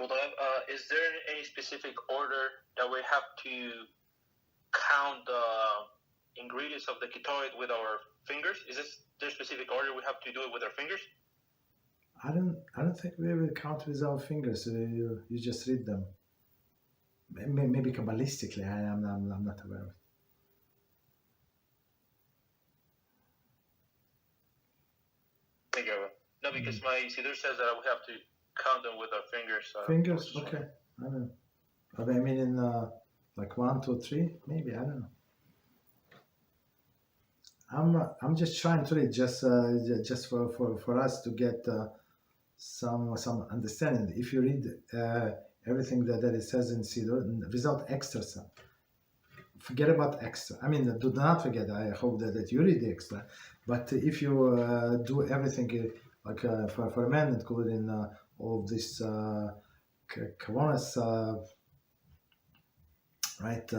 Is there any specific order that we have to count the ingredients of the Ketoret with our fingers? Is there a specific order we have to do it with our fingers? I don't think we will count with our fingers. You just read them. Maybe Kabbalistically, I'm not aware of it. Thank you. No, because my Siddur says that we have to count them with our fingers. Fingers? Okay. I don't know. I mean, in like 1, 2, 3, maybe. I don't know. I'm just trying to read just for us to get some understanding. If you read everything that it says in Siddur without extra stuff, forget about extra. I mean, do not forget. I hope that you read the extra. But if you do everything like for a man, including all of this Korbonos, right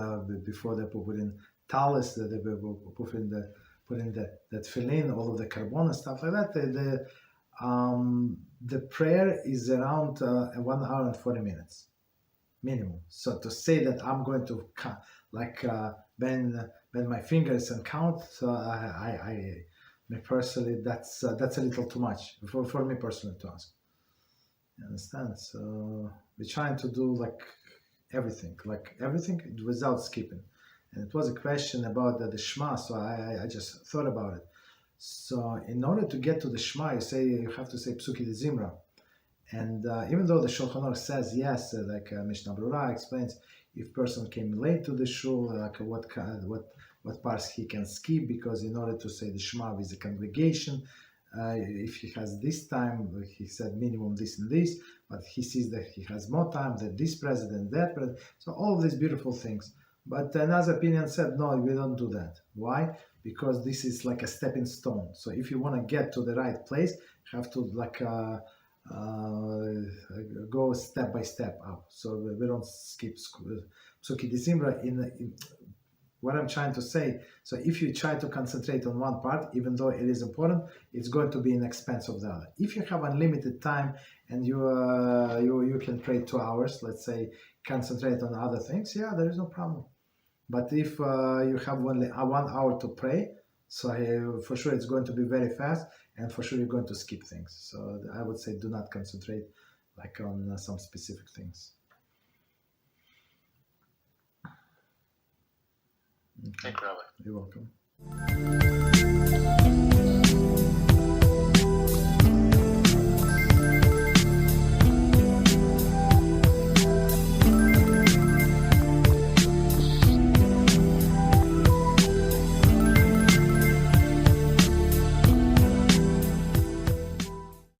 before they put in talis, they put in that tefillin, all of the Korbonos stuff like that. The prayer is around 1 hour and 40 minutes minimum. So to say that I'm going to bend my fingers and count, so I personally, that's a little too much for me personally to ask. You understand? So we're trying to do everything without skipping. And it was a question about the Shema, so I just thought about it. So in order to get to the Shema, you have to say Pesuke Dzimra. And even though the Shulchan Aruch says yes, Mishnah Berurah explains, if person came late to the shul, what parts he can skip, because in order to say the Shema with the congregation, if he has this time, he said minimum this and this, but he sees that he has more time, that this president, that president, so all of these beautiful things. But another opinion said, no, we don't do that. Why? Because this is like a stepping stone. So if you want to get to the right place, you have to go step by step up. So we don't skip Pesuke Dzimra in what I'm trying to say. So if you try to concentrate on one part, even though it is important, it's going to be an expense of the other. If you have unlimited time and you can pray 2 hours, let's say, concentrate on other things, yeah, there is no problem. But if you have only 1 hour to pray, so for sure it's going to be very fast, and for sure you're going to skip things. So I would say do not concentrate on some specific things. Okay. Thank you, Rabbi. You're welcome.